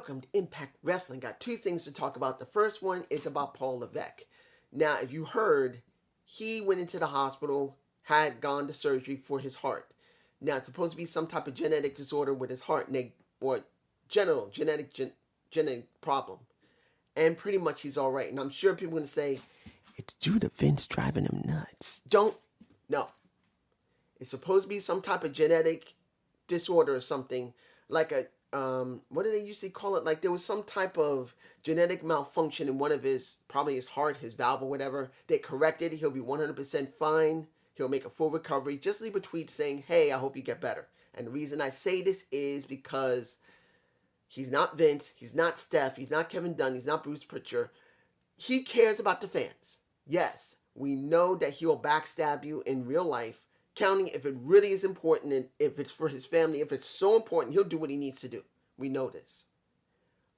Welcome to Impact Wrestling. Got two things to talk about. The first one is about Paul Levesque. Now, if you heard, he went into the hospital, had gone to surgery for his heart. Now, it's supposed to be some type of genetic disorder with his heart, or genetic problem. And pretty much he's all right. And I'm sure people are going to say, it's due to Vince driving him nuts. No. It's supposed to be some type of genetic disorder or something, like a what do they usually call it? Like there was some type of genetic malfunction in one of probably his heart, his valve or whatever. They corrected. He'll be 100% fine. He'll make a full recovery. Just leave a tweet saying, hey, I hope you get better. And the reason I say this is because he's not Vince. He's not Steph. He's not Kevin Dunn. He's not Bruce Pritchard. He cares about the fans. Yes, we know that he'll backstab you in real life, counting if it really is important and if it's for his family. If it's so important, he'll do what he needs to do. We know this.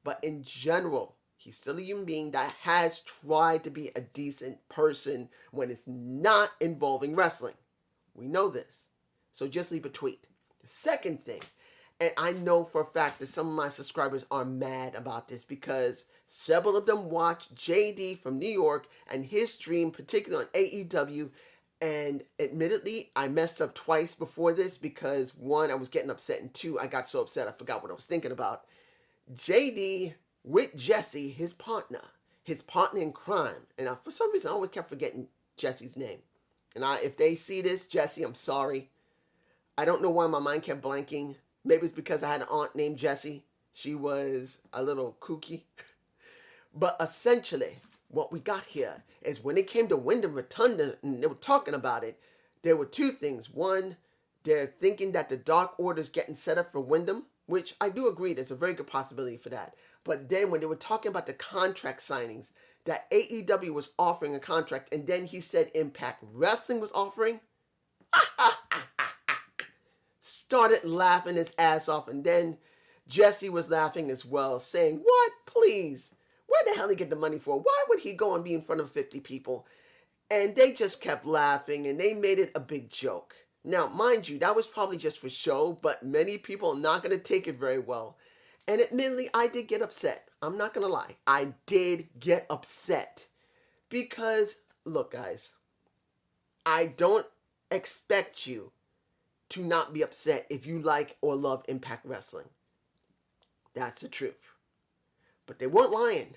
But in general, he's still a human being that has tried to be a decent person when it's not involving wrestling. We know this. So just leave a tweet. The second thing, and I know for a fact that some of my subscribers are mad about this because several of them watched JD from New York and his stream, particularly on AEW. And admittedly, I messed up twice before this because one, I was getting upset, and two, I got so upset I forgot what I was thinking about. JD with Jesse, his partner in crime. And for some reason, I always kept forgetting Jesse's name. And if they see this, Jesse, I'm sorry. I don't know why my mind kept blanking. Maybe it's because I had an aunt named Jessie. She was a little kooky. But essentially, what we got here is when it came to Wyndham Rotunda and they were talking about it, there were two things. One, they're thinking that the Dark Order is getting set up for Wyndham, which I do agree there's a very good possibility for that. But then when they were talking about the contract signings, that AEW was offering a contract, and then he said Impact Wrestling was offering, started laughing his ass off. And then Jesse was laughing as well, saying, what? Please. Where the hell did he get the money for? Why would he go and be in front of 50 people? And they just kept laughing and they made it a big joke. Now, mind you, that was probably just for show, but many people are not going to take it very well. And admittedly, I did get upset. I'm not going to lie. I did get upset. Because, look guys, I don't expect you to not be upset if you like or love Impact Wrestling. That's the truth. But they weren't lying.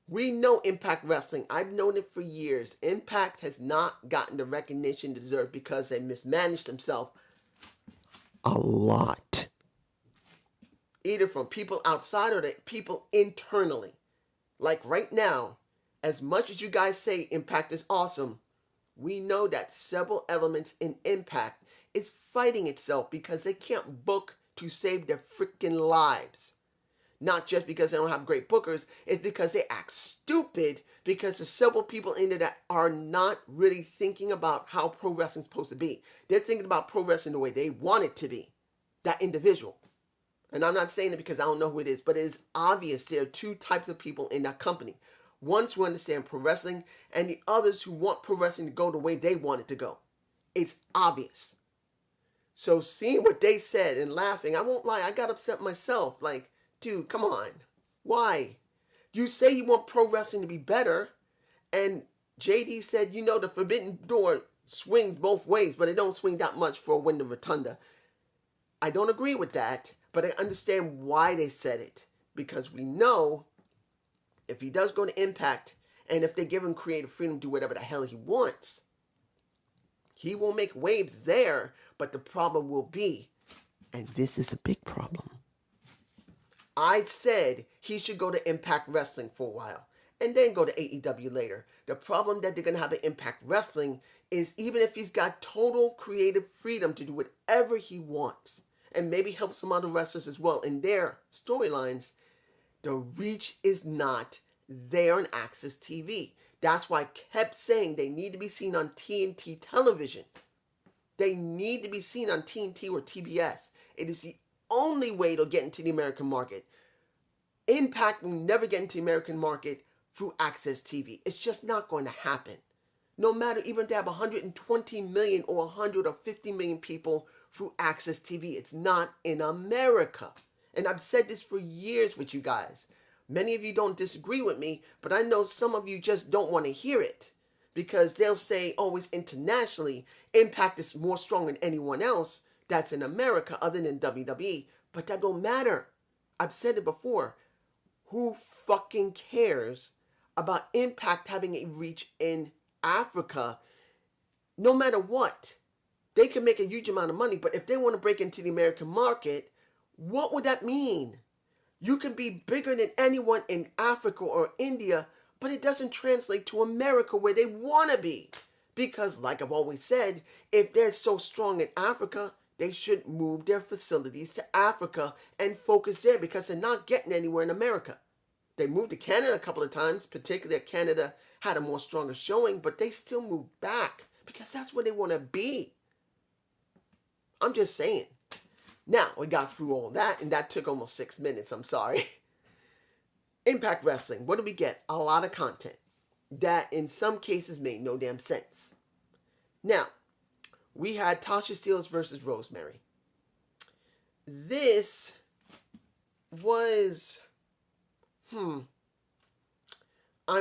We know Impact Wrestling. I've known it for years. Impact has not gotten the recognition it deserved because they mismanaged themselves a lot. Either from people outside or the people internally. Like right now, as much as you guys say Impact is awesome, we know that several elements in Impact is fighting itself because they can't book to save their freaking lives. Not just because they don't have great bookers, it's because they act stupid because there's several people in there that are not really thinking about how pro wrestling is supposed to be. They're thinking about pro wrestling the way they want it to be. That individual. And I'm not saying it because I don't know who it is, but it is obvious there are two types of people in that company. Ones who understand pro wrestling and the others who want pro wrestling to go the way they want it to go. It's obvious. So seeing what they said and laughing, I won't lie, I got upset myself. Like, dude, come on. Why? You say you want pro wrestling to be better, and JD said, the forbidden door swings both ways, but it don't swing that much for Wyndham Rotunda. I don't agree with that, but I understand why they said it. Because we know if he does go to Impact, and if they give him creative freedom to do whatever the hell he wants, he will make waves there, but the problem will be, and this is a big problem, I said he should go to Impact Wrestling for a while and then go to AEW later. The problem that they're going to have at Impact Wrestling is even if he's got total creative freedom to do whatever he wants and maybe help some other wrestlers as well in their storylines, the reach is not there on Access TV. That's why I kept saying they need to be seen on TNT television. They need to be seen on TNT or TBS. It is the only way they'll get into the American market. Impact will never get into the American market through Access TV. It's just not going to happen. No matter even if they have 120 million or 100 or 50 million people through Access TV, it's not in America. And I've said this for years with you guys. Many of you don't disagree with me, but I know some of you just don't want to hear it because they'll say always internationally, Impact is more strong than anyone else that's in America other than WWE. But that don't matter. I've said it before. Who fucking cares about Impact having a reach in Africa? No matter what, they can make a huge amount of money, but if they want to break into the American market, what would that mean? You can be bigger than anyone in Africa or India, but it doesn't translate to America where they want to be. Because, like I've always said, if they're so strong in Africa, they should move their facilities to Africa and focus there because they're not getting anywhere in America. They moved to Canada a couple of times, particularly Canada had a more stronger showing, but they still moved back because that's where they want to be. I'm just saying. Now, we got through all that, and that took almost 6 minutes. I'm sorry. Impact Wrestling. What do we get? A lot of content that in some cases made no damn sense. Now, we had Tasha Steelz versus Rosemary. This was... I'm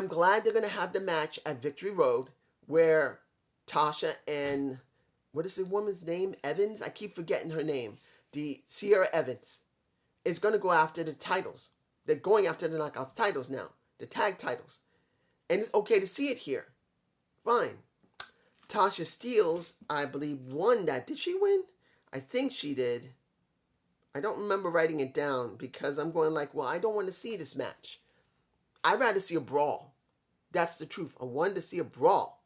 glad they're going to have the match at Victory Road where Tasha and... What is the woman's name? Evans? I keep forgetting her name. The Sierra Evans is going to go after the titles. They're going after the Knockouts titles now. The tag titles. And it's okay to see it here. Fine. Tasha Steelz, I believe, won that. Did she win? I think she did. I don't remember writing it down because I'm going like, well, I don't want to see this match. I'd rather see a brawl. That's the truth. I wanted to see a brawl.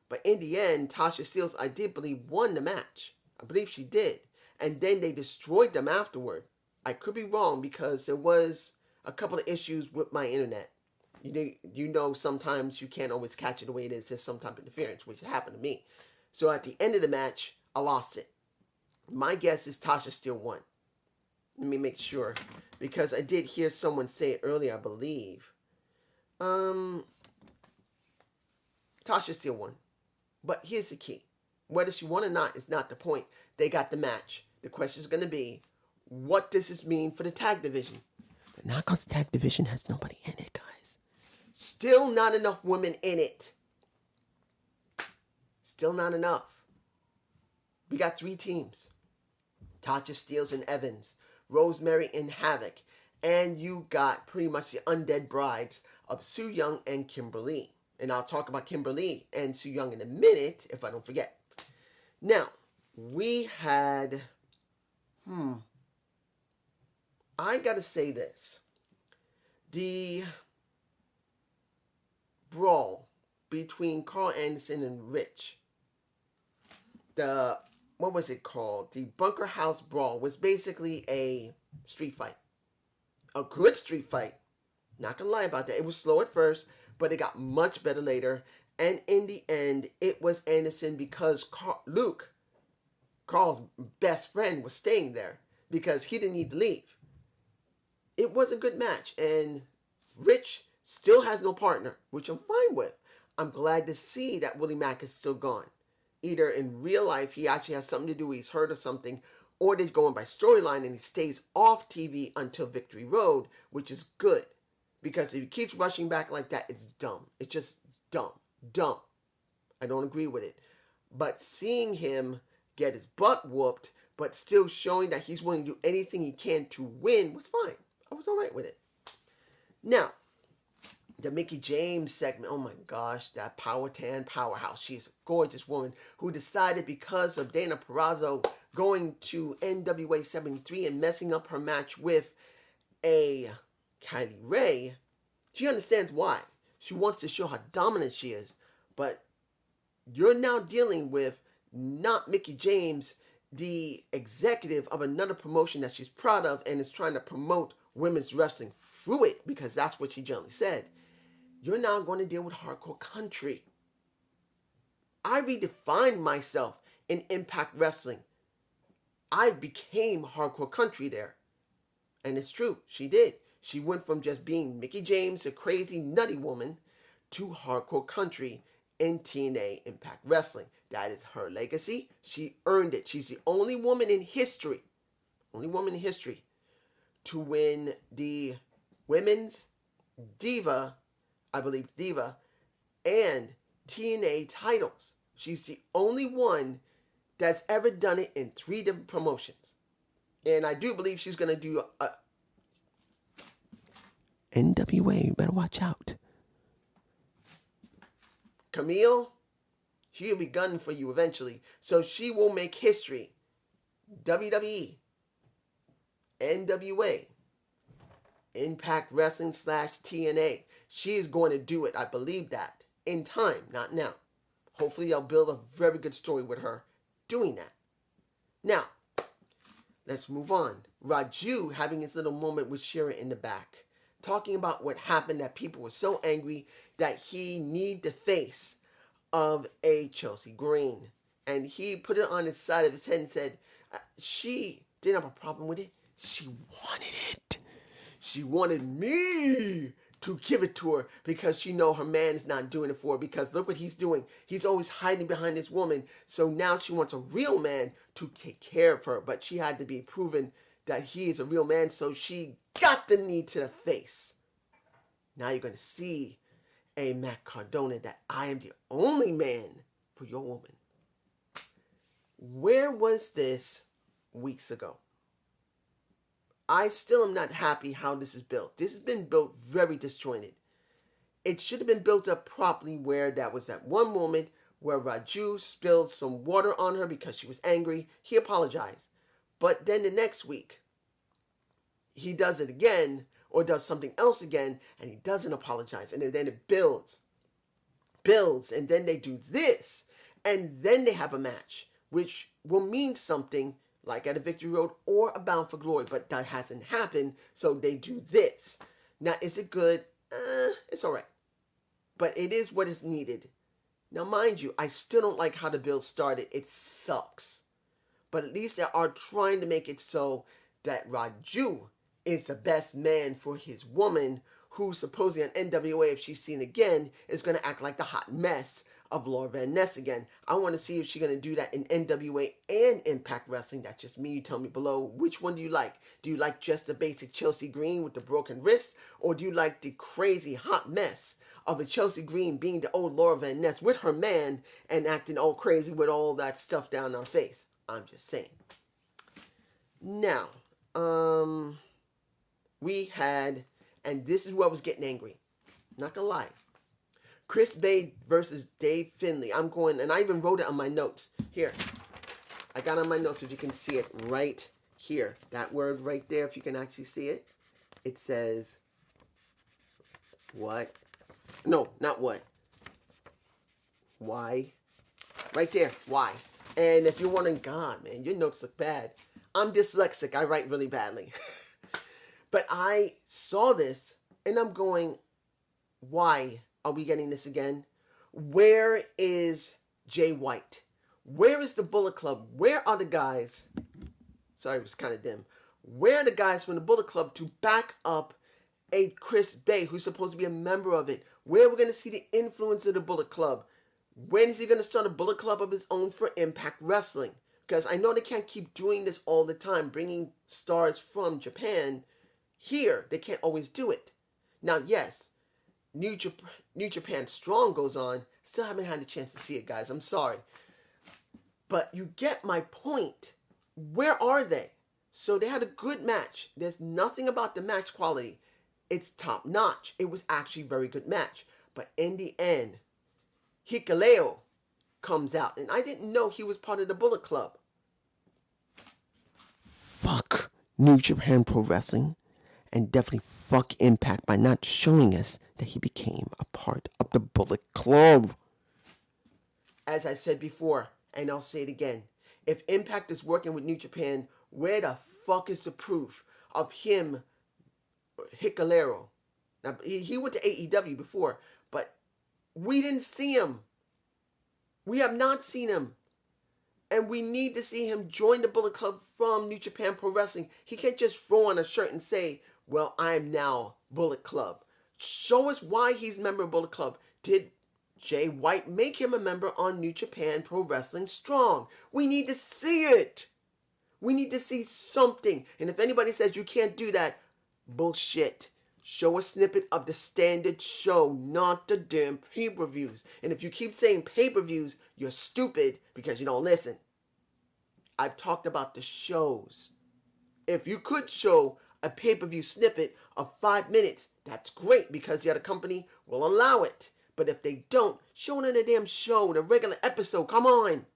But in the end, Tasha Steelz, I did believe, won the match. I believe she did. And then they destroyed them afterward. I could be wrong because there was a couple of issues with my internet. You know sometimes you can't always catch it the way it is. There's some type of interference, which happened to me. So at the end of the match, I lost it. My guess is Tasha still won. Let me make sure. Because I did hear someone say it earlier, I believe. Tasha still won. But here's the key. Whether she won or not is not the point. They got the match. The question is going to be, what does this mean for the tag division? The Knockouts tag division has nobody in it, guys. Still not enough women in it. Still not enough. We got 3 teams. Tasha Steelz and Evans. Rosemary and Havoc. And you got pretty much the undead brides of Su Yung and Kimberly. And I'll talk about Kimberly and Su Yung in a minute, if I don't forget. Now, we had... I gotta say this. The brawl between Carl Anderson and Rich. What was it called? The Bunker House Brawl was basically a street fight. A good street fight. Not gonna lie about that. It was slow at first, but it got much better later. And in the end, it was Anderson because Luke, Carl's best friend, was staying there because he didn't need to leave. It was a good match, and Rich still has no partner, which I'm fine with. I'm glad to see that Willie Mack is still gone. Either in real life, he actually has something to do, he's hurt or something, or they're going by storyline and he stays off TV until Victory Road, which is good. Because if he keeps rushing back like that, it's dumb. It's just dumb. Dumb. I don't agree with it. But seeing him get his butt whooped, but still showing that he's willing to do anything he can to win was fine. I was alright with it. Now, the Mickie James segment. Oh my gosh, that Powhatan powerhouse. She's a gorgeous woman who decided because of Dana Purrazzo going to NWA 73 and messing up her match with a Kylie Ray, she understands why. She wants to show how dominant she is. But you're now dealing with not Mickie James, the executive of another promotion that she's proud of and is trying to promote women's wrestling through it, because that's what she generally said. You're now going to deal with hardcore country. I redefined myself in Impact Wrestling. I became hardcore country there. And it's true, she did. She went from just being Mickie James, a crazy, nutty woman, to hardcore country in TNA Impact Wrestling. That is her legacy. She earned it. She's the only woman in history to win the women's Diva, I believe Diva, and TNA titles. She's the only one that's ever done it in 3 different promotions. And I do believe she's going to do a NWA. You better watch out. Camille, she'll be gunning for you eventually. So she will make history. WWE, NWA, Impact Wrestling / TNA. She is going to do it. I believe that. In time, not now. Hopefully they'll build a very good story with her doing that. Now, let's move on. Raju having his little moment with Shira in the back. Talking about what happened, that people were so angry that he needed the face of a Chelsea Green. And he put it on his side of his head and said, she didn't have a problem with it. She wanted it. She wanted me to give it to her because she know her man is not doing it for her, because look what he's doing. He's always hiding behind this woman. So now she wants a real man to take care of her. But she had to be proven that he is a real man, so she got the knee to the face. Now you're going to see a Matt Cardona that I am the only man for your woman. Where was this weeks ago? I still am not happy how this is built. This has been built very disjointed. It should have been built up properly, where that was that one moment where Raju spilled some water on her because she was angry. He apologized. But then the next week, he does it again or does something else again, and he doesn't apologize. And then it builds, and then they do this, and then they have a match, which will mean something, like at a Victory Road or a Bound for Glory, but that hasn't happened, so they do this. Now, is it good? It's all right, but it is what is needed. Now, mind you, I still don't like how the build started. It sucks, but at least they are trying to make it so that Raju is the best man for his woman, who supposedly on NWA, if she's seen again, is going to act like the hot mess of Laura Van Ness again. I want to see if she's going to do that in NWA and Impact Wrestling. That's just me. You tell me below, which one do you like? Do you like just the basic Chelsea Green with the broken wrist? Or do you like the crazy hot mess of a Chelsea Green being the old Laura Van Ness with her man and acting all crazy with all that stuff down her face? I'm just saying. Now, we had, and this is where I was getting angry. Not gonna lie. Chris Bay versus Dave Finlay. I'm going, and I even wrote it on my notes. Here. I got on my notes, if you can see it right here. That word right there, if you can actually see it. It says, what? No, not what. Why? Right there, why? And if you're wondering, God, man, your notes look bad. I'm dyslexic. I write really badly. But I saw this, and I'm going, why are we getting this again? Where is Jay White? Where is the Bullet Club? Where are the guys? Sorry, it was kind of dim. Where are the guys from the Bullet Club to back up a Chris Bay, who's supposed to be a member of it? Where are we going to see the influence of the Bullet Club? When is he going to start a Bullet Club of his own for Impact Wrestling? Because I know they can't keep doing this all the time, bringing stars from Japan here. They can't always do it. Now, yes, New Japan Strong goes on. Still haven't had a chance to see it, guys. I'm sorry. But you get my point. Where are they? So they had a good match. There's nothing about the match quality. It's top notch. It was actually a very good match. But in the end, Hikuleo comes out. And I didn't know he was part of the Bullet Club. Fuck New Japan Pro Wrestling. And definitely fuck Impact by not showing us that he became a part of the Bullet Club. As I said before, and I'll say it again, if Impact is working with New Japan, where the fuck is the proof of him, Hikuleo? Now, he went to AEW before, but we didn't see him. We have not seen him. And we need to see him join the Bullet Club from New Japan Pro Wrestling. He can't just throw on a shirt and say, well, I am now Bullet Club. Show us why he's a member of Bullet Club. Did Jay White make him a member on New Japan Pro Wrestling Strong? We need to see it. We need to see something. And if anybody says you can't do that, bullshit. Show a snippet of the standard show, not the damn pay-per-views. And if you keep saying pay-per-views, you're stupid because you don't listen. I've talked about the shows. If you could show a pay-per-view snippet of 5 minutes, that's great because the other company will allow it. But if they don't, show it in the damn show, the regular episode. Come on.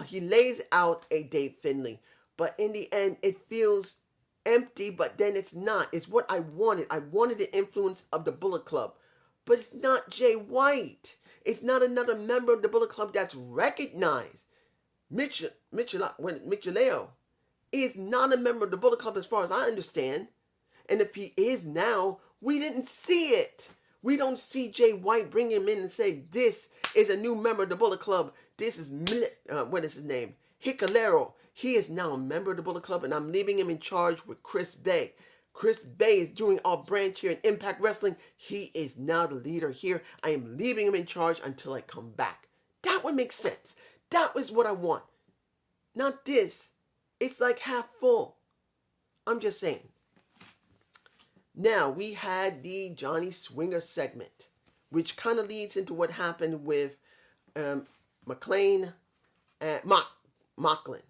He lays out a Dave Finlay, but in the end, it feels empty, but then it's not. It's what I wanted. I wanted the influence of the Bullet Club, but it's not Jay White. It's not another member of the Bullet Club that's recognized. Micheleo is not a member of the Bullet Club as far as I understand. And if he is now, we didn't see it. We don't see Jay White bring him in and say, this is a new member of the Bullet Club. This is, what is his name? Hikalero. He is now a member of the Bullet Club, and I'm leaving him in charge with Chris Bay. Chris Bay is doing our branch here in Impact Wrestling. He is now the leader here. I am leaving him in charge until I come back. That would make sense. That was what I want. Not this. It's like half full. I'm just saying. Now, we had the Johnny Swinger segment, which kind of leads into what happened with McLean and Mocklin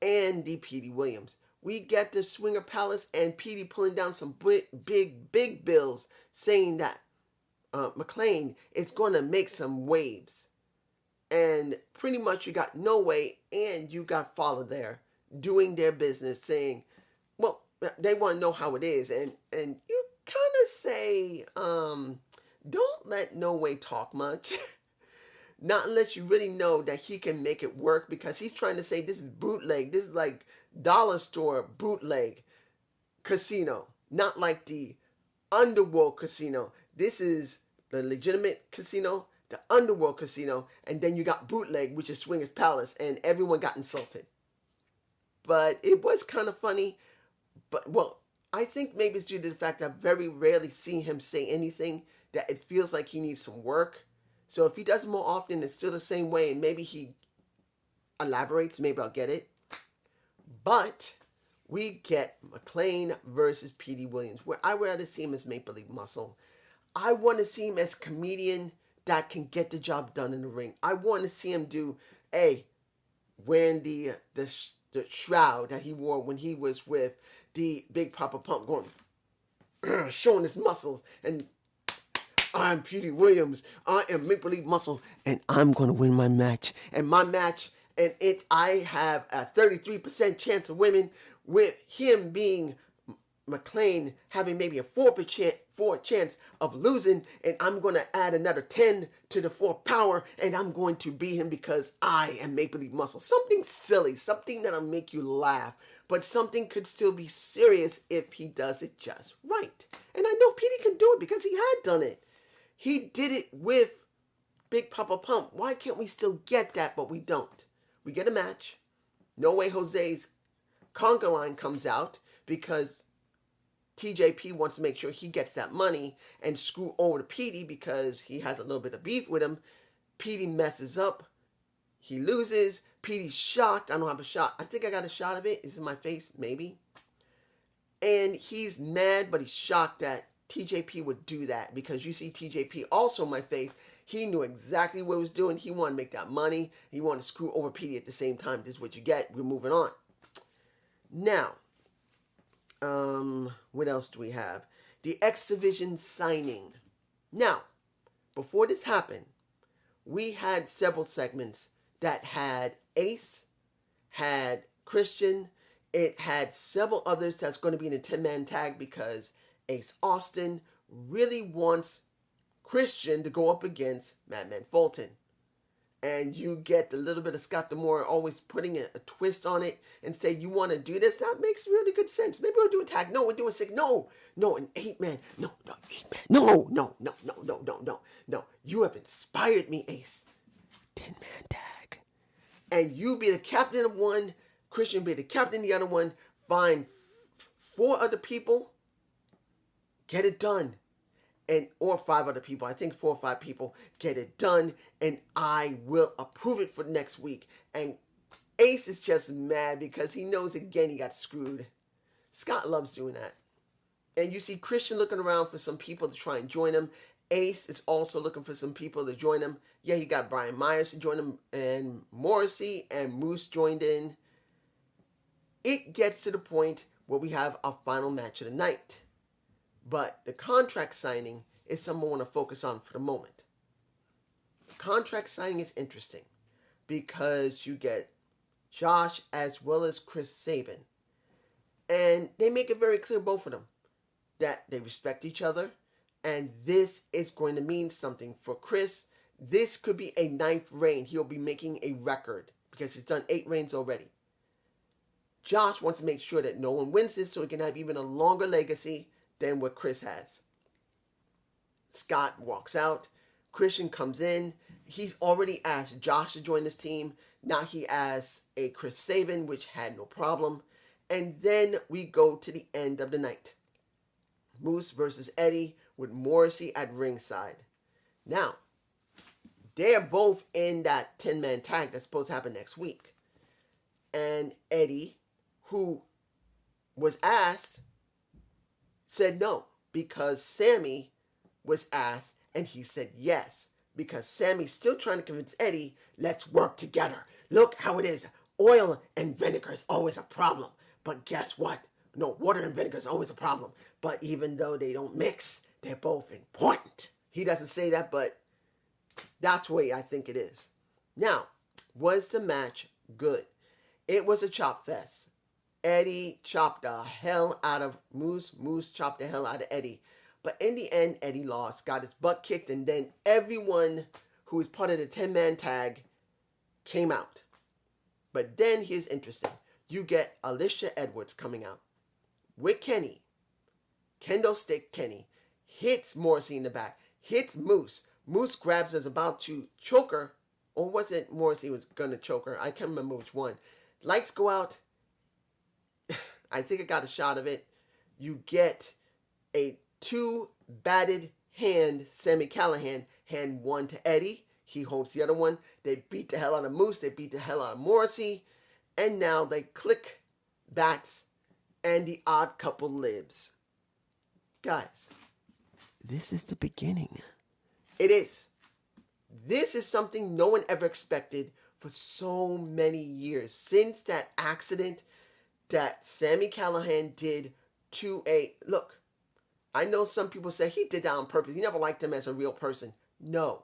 and the Petey Williams. We get the Swinger Palace and Petey pulling down some big bills saying that McLean is going to make some waves. And pretty much you got No Way and you got Fowler there doing their business saying, well, they want to know how it is. And you kind of say, don't let No Way talk much. Not unless you really know that he can make it work, because he's trying to say this is bootleg. This is like dollar store bootleg casino, not like the underworld casino. This is the legitimate casino, the underworld casino, and then you got bootleg, which is Swingers Palace, and everyone got insulted. But it was kind of funny. But, well, I think maybe it's due to the fact that I've very rarely seen him say anything that it feels like he needs some work. So if he does it more often, it's still the same way, and maybe he elaborates, maybe I'll get it. But we get McLean versus Petey Williams, where I would rather see him as Maple Leaf Muscle. I want to see him as a comedian that can get the job done in the ring. I want to see him do, wearing the shroud that he wore when he was with the Big Papa Pump, going, showing his muscles, and I'm Petey Williams. I am Maple Leaf Muscle, and I'm going to win my match. And my match, I have a 33% chance of winning, with him being McLean having maybe a 4% chance of losing, and I'm going to add another 10 to the 4 power, and I'm going to beat him because I am Maple Leaf Muscle. Something silly, something that'll make you laugh, but something could still be serious if he does it just right. And I know Petey can do it because he had done it. He did it with Big Papa Pump. Why can't we still get that, but we don't? We get a match. No Way Jose's conga line comes out because TJP wants to make sure he gets that money and screw over to Petey because he has a little bit of beef with him. Petey messes up. He loses. Petey's shocked. I don't have a shot. I think I got a shot of it. It's in my face, maybe. And he's mad, but he's shocked that TJP would do that, because you see TJP also in my face. He knew exactly what he was doing. He wanted to make that money. He wanted to screw over Petey at the same time. This is what you get. We're moving on. Now, what else do we have? The X Division signing. Now, before this happened, we had several segments that had Ace, had Christian. It had several others that's going to be in a 10-man tag because Ace Austin really wants Christian to go up against Madman Fulton. And you get a little bit of Scott D'Amore always putting a twist on it and say, you want to do this? That makes really good sense. Maybe we'll do a tag. No, we're doing 6. No, an 8-man. No, 8-man. No. You have inspired me, Ace. 10-man tag. And you be the captain of one, Christian be the captain of the other one. Find 4 other people. Get it done. Or 5 other people. I think 4 or 5 people. Get it done. And I will approve it for next week. And Ace is just mad because he knows again he got screwed. Scott loves doing that. And you see Christian looking around for some people to try and join him. Ace is also looking for some people to join him. Yeah, he got Brian Myers to join him, and Morrissey and Moose joined in. It gets to the point where we have our final match of the night. But the contract signing is something I want to focus on for the moment. The contract signing is interesting because you get Josh as well as Chris Sabin. And they make it very clear, both of them, that they respect each other. And this is going to mean something for Chris. This could be a 9th reign. He'll be making a record because he's done 8 reigns already. Josh wants to make sure that no one wins this so he can have even a longer legacy than what Chris has. Scott walks out. Christian comes in. He's already asked Josh to join this team. Now he asks a Chris Sabin, which had no problem. And then we go to the end of the night. Moose versus Eddie with Morrissey at ringside. Now, they're both in that 10-man tag that's supposed to happen next week. And Eddie, who was asked, said no because Sami was asked and he said yes because Sammy's still trying to convince Eddie, let's work together. Look how it is. Oil and vinegar is always a problem. But guess what? No, water and vinegar is always a problem. But even though they don't mix, they're both important. He doesn't say that, but that's the way I think it is. Now, was the match good? It was a chop fest. Eddie chopped the hell out of Moose. Moose chopped the hell out of Eddie. But in the end, Eddie lost, got his butt kicked, and then everyone who was part of the 10-man tag came out. But then here's interesting. You get Alicia Edwards coming out with Kenny. Kendo stick Kenny. Hits Morrissey in the back. Hits Moose. Moose grabs her, is about to choke her. Or was it Morrissey was going to choke her? I can't remember which one. Lights go out. I think I got a shot of it. You get a 2 batted hand, Sami Callihan, hand one to Eddie. He holds the other one. They beat the hell out of Moose. They beat the hell out of Morrissey. And now they click bats and the odd couple lives. Guys, this is the beginning. It is. This is something no one ever expected for so many years. Since that accident that Sami Callihan did to a... Look, I know some people say he did that on purpose. He never liked him as a real person. No.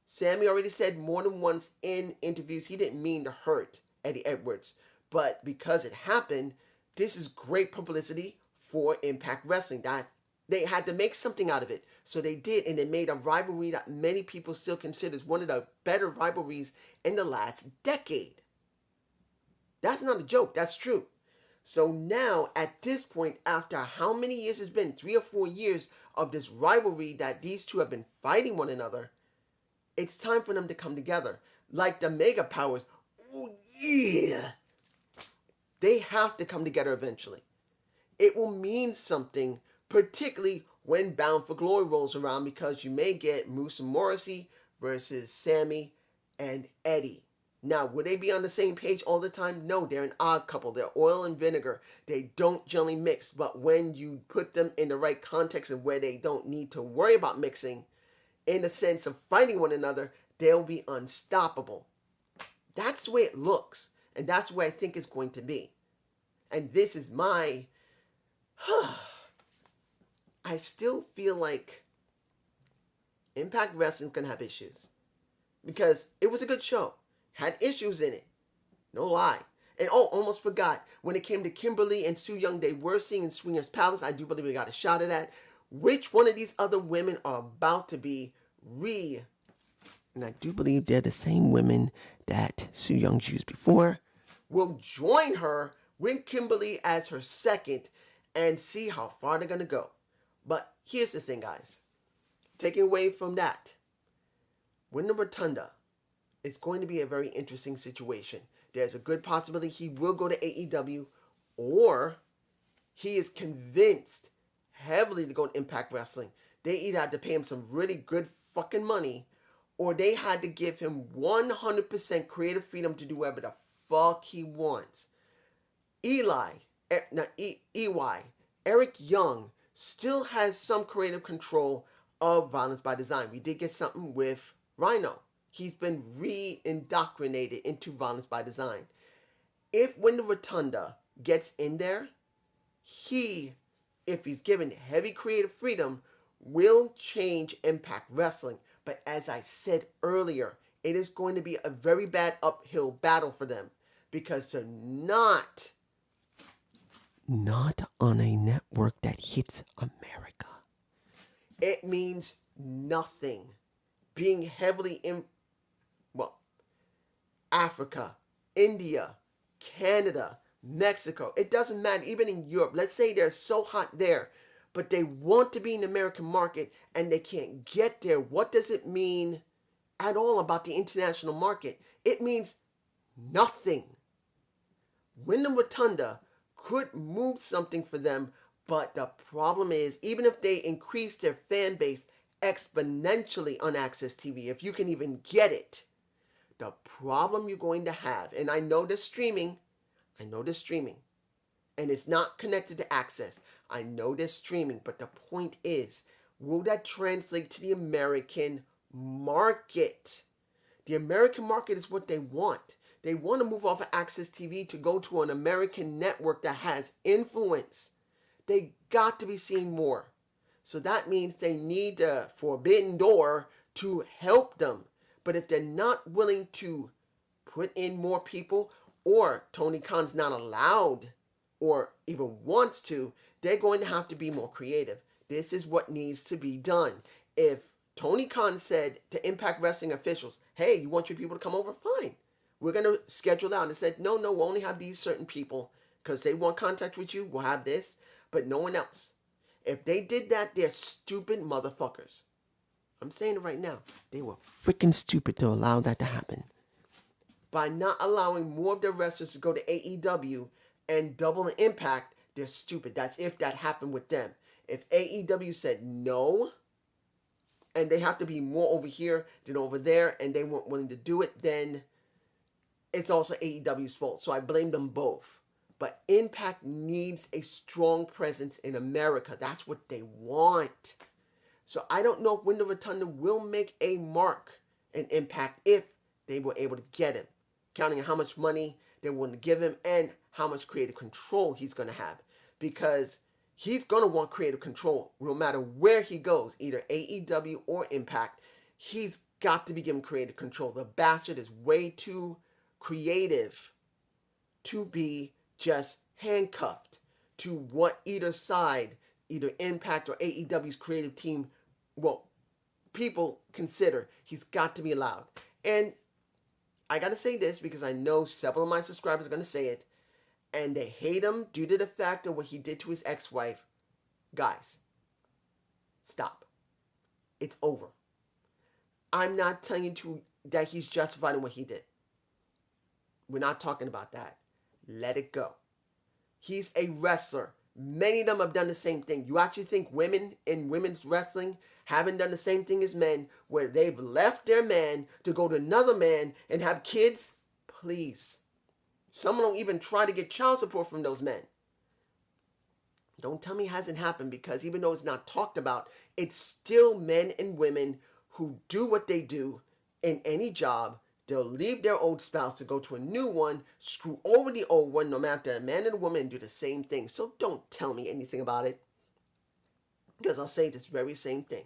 Sami already said more than once in interviews he didn't mean to hurt Eddie Edwards. But because it happened, this is great publicity for Impact Wrestling. That they had to make something out of it. So they did, and they made a rivalry that many people still consider one of the better rivalries in the last decade. That's not a joke. That's true. So now, at this point, after how many years it's been, 3 or 4 years of this rivalry that these two have been fighting one another, it's time for them to come together. Like the Mega Powers. Oh, yeah. They have to come together eventually. It will mean something, particularly when Bound for Glory rolls around, because you may get Moose and Morrissey versus Sami and Eddie. Now, would they be on the same page all the time? No, they're an odd couple. They're oil and vinegar. They don't generally mix, but when you put them in the right context of where they don't need to worry about mixing, in the sense of fighting one another, they'll be unstoppable. That's the way it looks, and that's the way I think it's going to be. And this is my... I still feel like Impact Wrestling's going to have issues. Because it was a good show. Had issues in it. No lie. And almost forgot. When it came to Kimberly and Su Yung, they were singing Swingers Palace. I do believe we got a shot at that. Which one of these other women are about to be and I do believe they're the same women that Su Young's used before, will join her with Kimberly as her second and see how far they're going to go. But here's the thing, guys. Taking away from that, Wyndham Rotunda is going to be a very interesting situation. There's a good possibility he will go to AEW, or he is convinced heavily to go to Impact Wrestling. They either had to pay him some really good fucking money, or they had to give him 100% creative freedom to do whatever the fuck he wants. EY, Eric Young still has some creative control of Violence by Design. We did get something with Rhino. He's been re-indoctrinated into Violence by Design. If Wyndham Rotunda gets in there, if he's given heavy creative freedom, will change Impact Wrestling. But as I said earlier, it is going to be a very bad uphill battle for them because they're not on a network that hits America. It means nothing being heavily in, Africa, India, Canada, Mexico. It doesn't matter. Even in Europe, let's say they're so hot there, but they want to be in the American market and they can't get there. What does it mean at all about the international market? It means nothing. Wyndham Rotunda could move something for them, but the problem is, even if they increase their fan base exponentially on Access TV, if you can even get it, the problem you're going to have, and I know this streaming, and it's not connected to Access. I know this streaming, but the point is, will that translate to the American market? The American market is what they want. They want to move off of Access TV to go to an American network that has influence. They got to be seeing more. So that means they need a forbidden door to help them. But if they're not willing to put in more people, or Tony Khan's not allowed or even wants to, they're going to have to be more creative. This is what needs to be done. If Tony Khan said to Impact Wrestling officials, hey, you want your people to come over? Fine. We're going to schedule out. And they said, no, we'll only have these certain people because they want contact with you. We'll have this, but no one else. If they did that, they're stupid motherfuckers. I'm saying it right now. They were freaking stupid to allow that to happen. By not allowing more of their wrestlers to go to AEW and double the Impact, they're stupid. That's if that happened with them. If AEW said no, and they have to be more over here than over there, and they weren't willing to do it, then it's also AEW's fault. So I blame them both. But Impact needs a strong presence in America. That's what they want. So I don't know if Wyndham Rotunda will make a mark in Impact if they were able to get him, counting on how much money they want to give him and how much creative control he's going to have. Because he's going to want creative control no matter where he goes, either AEW or Impact. He's got to be given creative control. The bastard is way too creative to be just handcuffed to what either side, either Impact or AEW's creative team, people consider. He's got to be allowed. And I got to say this because I know several of my subscribers are going to say it, and they hate him due to the fact of what he did to his ex-wife. Guys, stop. It's over. I'm not telling you that he's justified in what he did. We're not talking about that. Let it go. He's a wrestler. Many of them have done the same thing. You actually think women in women's wrestling haven't done the same thing as men, where they've left their man to go to another man and have kids? Please. Some don't even try to get child support from those men. Don't tell me it hasn't happened, because even though it's not talked about, it's still men and women who do what they do in any job. They'll leave their old spouse to go to a new one, screw over the old one, no matter a man and a woman, do the same thing. So don't tell me anything about it, because I'll say this very same thing.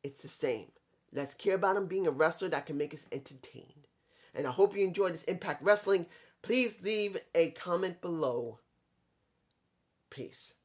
It's the same. Let's care about him being a wrestler that can make us entertained. And I hope you enjoyed this Impact Wrestling. Please leave a comment below. Peace.